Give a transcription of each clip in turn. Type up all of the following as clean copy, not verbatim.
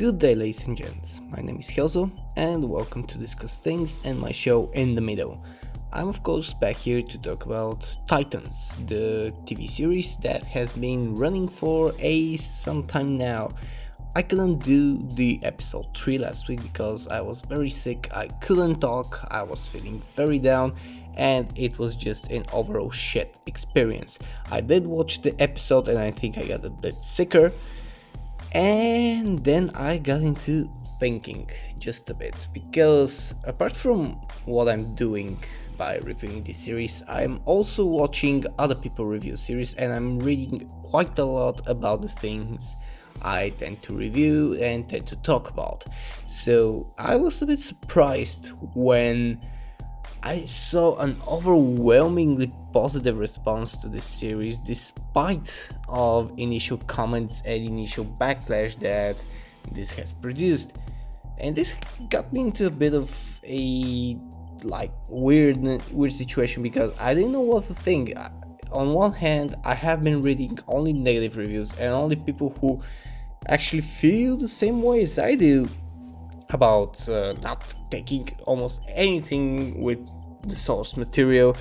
Good day, ladies and gents. My name is Helzo, and welcome to Discuss Things and my show In the Middle. I'm, of course, back here to talk about Titans, the TV series that has been running for some time now. I couldn't do the episode 3 last week because I was very sick, I couldn't talk, I was feeling very down, and it was just an overall shit experience. I did watch the episode and I think I got a bit sicker. And then I got into thinking just a bit, because apart from what I'm doing by reviewing this series, I'm also watching other people review series and I'm reading quite a lot about the things I tend to review and tend to talk about. So I was a bit surprised when I saw an overwhelmingly positive response to this series, despite of initial comments and initial backlash that this has produced. And this got me into a bit of a weird situation, because I didn't know what to think. On one hand, I have been reading only negative reviews and only people who actually feel the same way as I do about not taking almost anything with the source material,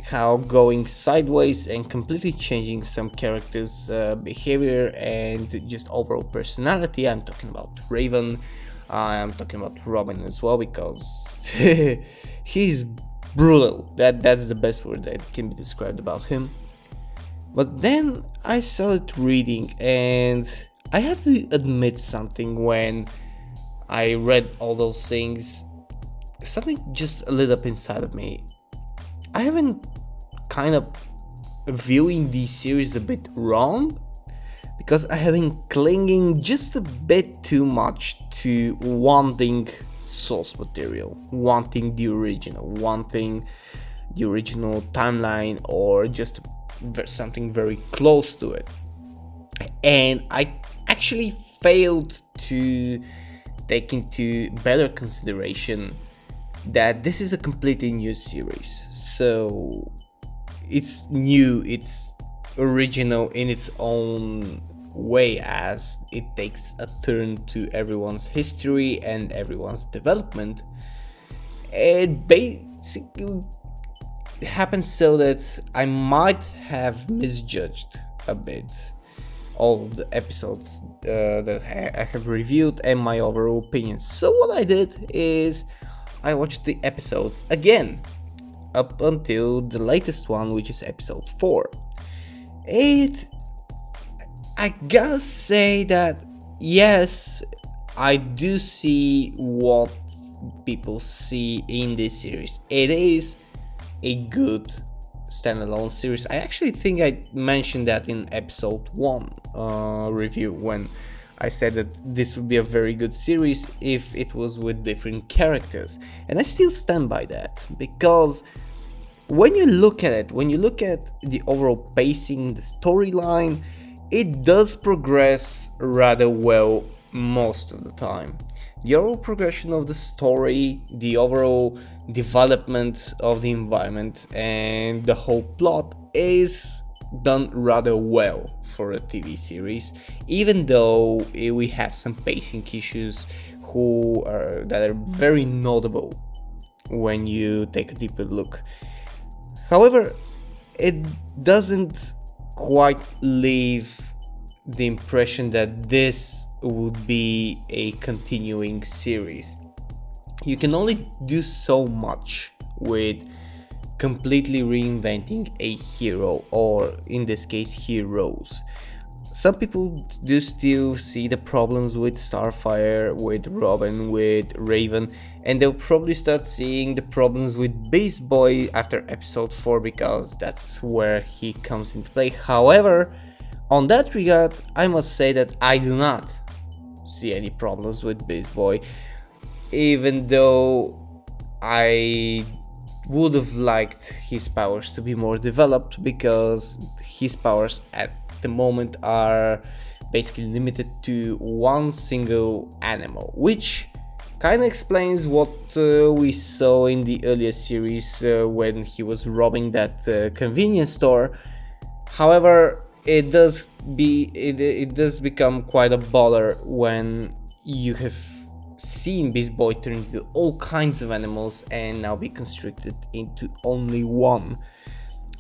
how going sideways and completely changing some characters' behavior and just overall personality. I'm talking about Raven, I'm talking about Robin as well, because he's brutal. That's the best word that can be described about him. But then I started reading, and I have to admit something. When I read all those things, something just lit up inside of me. I have been kind of viewing the series a bit wrong, because I have been clinging just a bit too much to wanting source material, wanting the original timeline, or just something very close to it. And I actually failed to take into better consideration that this is a completely new series. So it's new, it's original in its own way, as it takes a turn to everyone's history and everyone's development. It basically happens so that I might have misjudged a bit all of the episodes that I have reviewed and my overall opinions. So what I did is I watched the episodes again up until the latest one, which is episode 4. I gotta say that yes, I do see what people see in this series. It is a good standalone series. I actually think I mentioned that in episode 1 review, when I said that this would be a very good series if it was with different characters. And I still stand by that, because when you look at the overall pacing, the storyline, it does progress rather well most of the time. The overall progression of the story, the overall development of the environment, and the whole plot is done rather well for a TV series, even though we have some pacing issues that are very notable when you take a deeper look. However, it doesn't quite leave the impression that this would be a continuing series. You can only do so much with completely reinventing a hero, or in this case heroes. Some people do still see the problems with Starfire, with Robin, with Raven, and they'll probably start seeing the problems with Beast Boy after episode 4, because that's where he comes into play. However, on that regard, I must say that I do not see any problems with Beast Boy, even though I would have liked his powers to be more developed, because his powers at the moment are basically limited to one single animal, which kind of explains what we saw in the earlier series when he was robbing that convenience store. However, it does become quite a baller when you have seen Beast Boy turn into all kinds of animals and now be constricted into only one.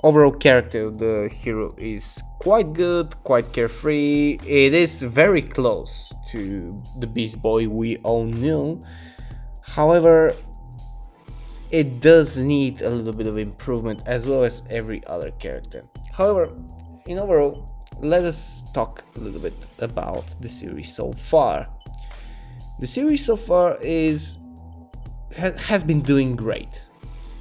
Overall character, the hero is quite good, quite carefree. It is very close to the Beast Boy we all knew. However, it does need a little bit of improvement, as well as every other character. However, in overall, let us talk a little bit about the series so far. The series so far has been doing great.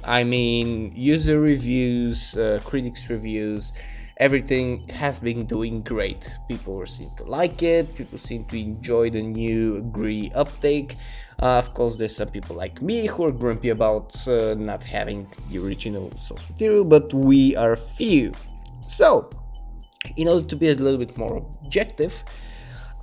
I mean, user reviews, critics reviews, everything has been doing great. People seem to like it. People seem to enjoy the new Gree uptake. Of course, there's some people like me who are grumpy about not having the original source material, but we are few. So, in order to be a little bit more objective,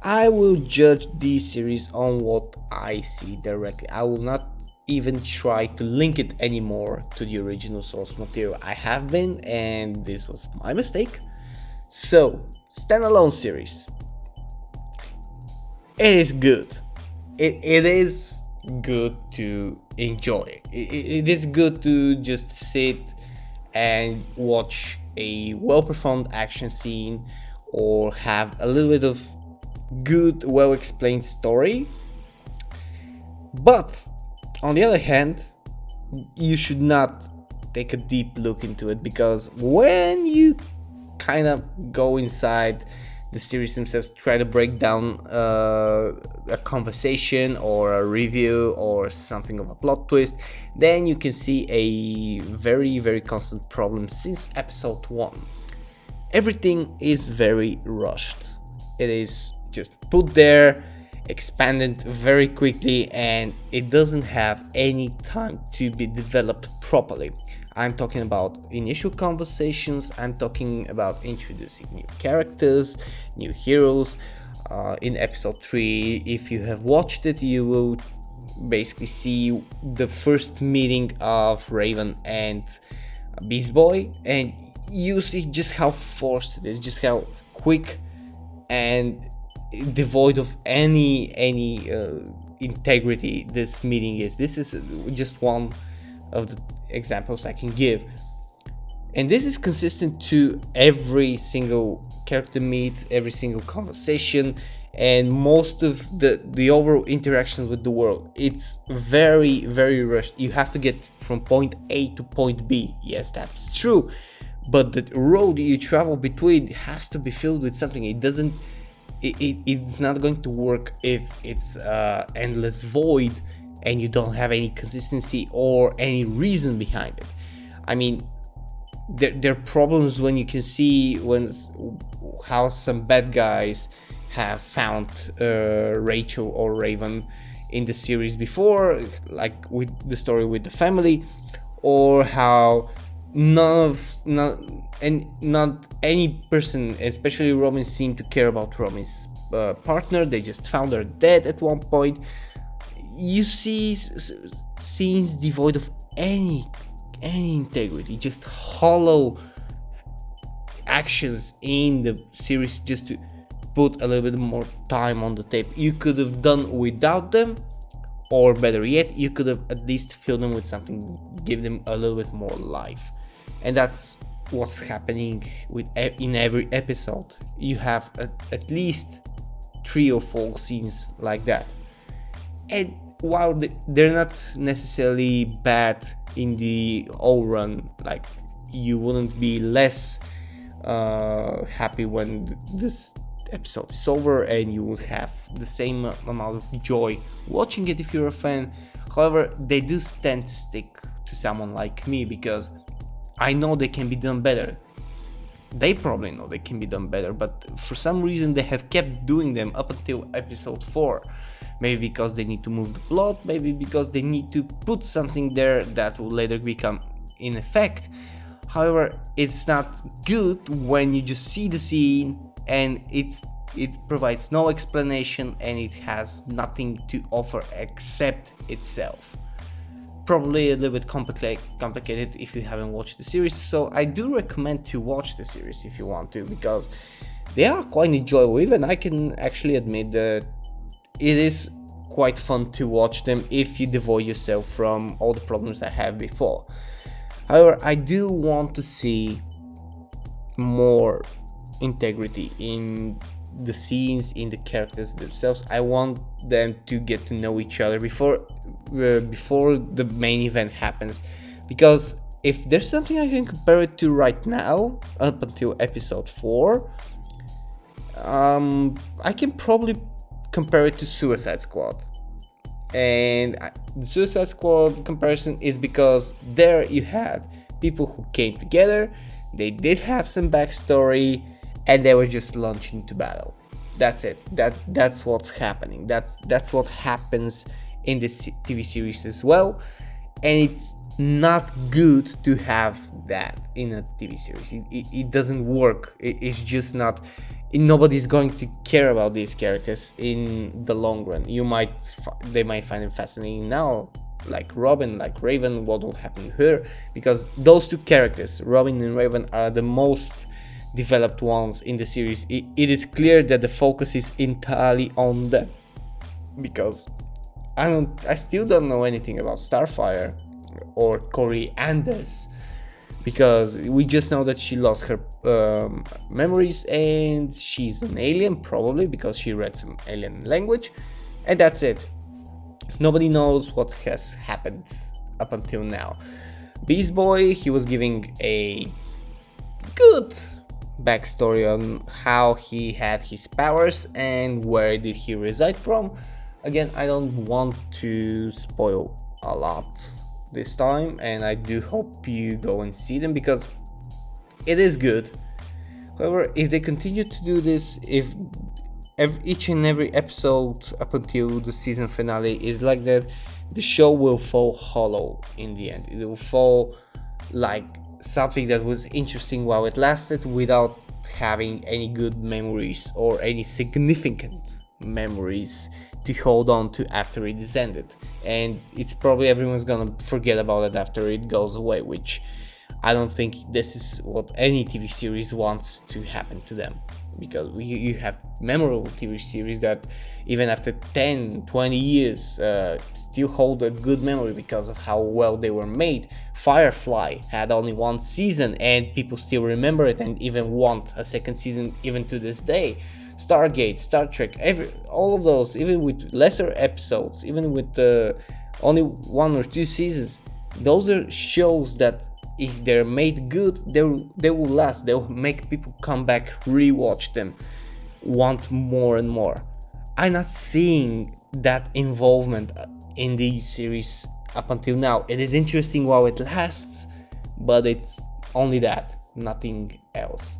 I will judge the series on what I see directly. I will not even try to link it anymore to the original source material. I have been, and this was my mistake. So, standalone series. It is good. It is good to enjoy. It is good to just sit and watch a well-performed action scene or have a little bit of good, well-explained story. But on the other hand, you should not take a deep look into it, because when you kind of go inside the series themselves, try to break down a conversation or a review or something of a plot twist, then you can see a very, very constant problem since episode 1. Everything is very rushed. It is just put there, expanded very quickly, and it doesn't have any time to be developed properly. I'm talking about initial conversations, I'm talking about introducing new characters, new heroes. In episode 3, if you have watched it, you will basically see the first meeting of Raven and Beast Boy, and you see just how forced it is, just how quick and devoid of any integrity this meeting is. This is just one of the examples I can give, and this is consistent to every single character meet, every single conversation, and most of the overall interactions with the world. It's very, very rushed. You have to get from point A to point B. Yes, that's true, but the road you travel between has to be filled with something. It's not going to work if it's endless void and you don't have any consistency or any reason behind it. I mean, there are problems when you can see how some bad guys have found Rachel or Raven in the series before, like with the story with the family, or how not any person, especially Robin, seemed to care about Robin's partner. They just found her dead at one point. You see scenes devoid of any integrity, just hollow actions in the series just to put a little bit more time on the tape. You could have done without them, or better yet, you could have at least filled them with something, give them a little bit more life. And that's what's happening in every episode. You have at least 3 or 4 scenes like that, and while they're not necessarily bad in the all run, like you wouldn't be less happy when this episode is over, and you would have the same amount of joy watching it if you're a fan. However, they do tend to stick to someone like me, because I know they can be done better. They probably know they can be done better, but for some reason they have kept doing them up until episode 4. Maybe because they need to move the plot, maybe because they need to put something there that will later become in effect. However, it's not good when you just see the scene and it provides no explanation and it has nothing to offer except itself. Probably a little bit complicated if you haven't watched the series, so I do recommend to watch the series if you want to, because they are quite enjoyable. Even I can actually admit that it is quite fun to watch them if you devoid yourself from all the problems I have before. However, I do want to see more integrity in the scenes, in the characters themselves. I want them to get to know each other before the main event happens, because if there's something I can compare it to right now up until episode 4, I can probably compare it to Suicide Squad. And the Suicide Squad comparison is because there you had people who came together, they did have some backstory, and they were just launching into battle. That's it. That's what's happening. That's what happens in this TV series as well, and it's not good to have that in a TV series. It doesn't work. It's just not. Nobody's going to care about these characters in the long run. They might find it fascinating now, like Robin, like Raven, what will happen to her, because those two characters, Robin and Raven, are the most developed ones in the series. It is clear that the focus is entirely on them, because I still don't know anything about Starfire or Kory Anders, because we just know that she lost her memories and she's an alien, probably because she read some alien language, and that's it. Nobody knows what has happened up until now. Beast Boy, he was giving a good backstory on how he had his powers and where did he reside from. Again, I don't want to spoil a lot this time, and I do hope you go and see them because it is good. However, if they continue to do this, if each and every episode up until the season finale is like that, the show will fall hollow in the end. It will fall like something that was interesting while it lasted without having any good memories or any significant memories to hold on to after it is ended, and it's probably everyone's gonna forget about it after it goes away, which I don't think this is what any TV series wants to happen to them, because you have memorable TV series that even after 10-20 years still hold a good memory because of how well they were made. Firefly had only one season and people still remember it and even want a second season even to this day. Stargate, Star Trek, all of those, even with lesser episodes, even with only 1 or 2 seasons, those are shows that if they're made good, they will last. They'll make people come back, rewatch them, want more and more. I'm not seeing that involvement in these series up until now. It is interesting while it lasts, but it's only that, nothing else.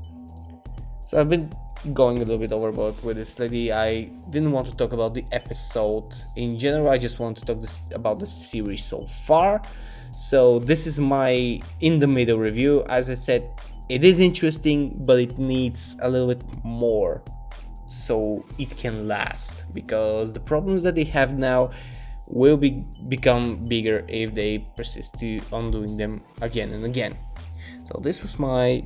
So I've been going a little bit overboard with this lady. I didn't want to talk about the episode in general. I just want to talk about the series so far. So this is my in the middle review. As I said, it is interesting, but it needs a little bit more so it can last, because the problems that they have now will become bigger if they persist on doing them again and again. So this was my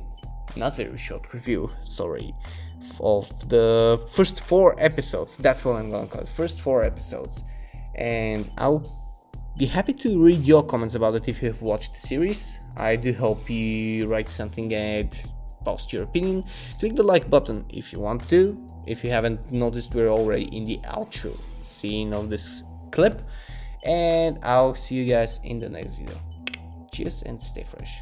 not very short review, sorry, of the first 4 episodes. That's what I'm gonna call it, first 4 episodes. And I'll be happy to read your comments about it if you have watched the series. I do hope you write something and post your opinion. Click the like button if you want to. If you haven't noticed, we're already in the outro scene of this clip. And I'll see you guys in the next video. Cheers and stay fresh.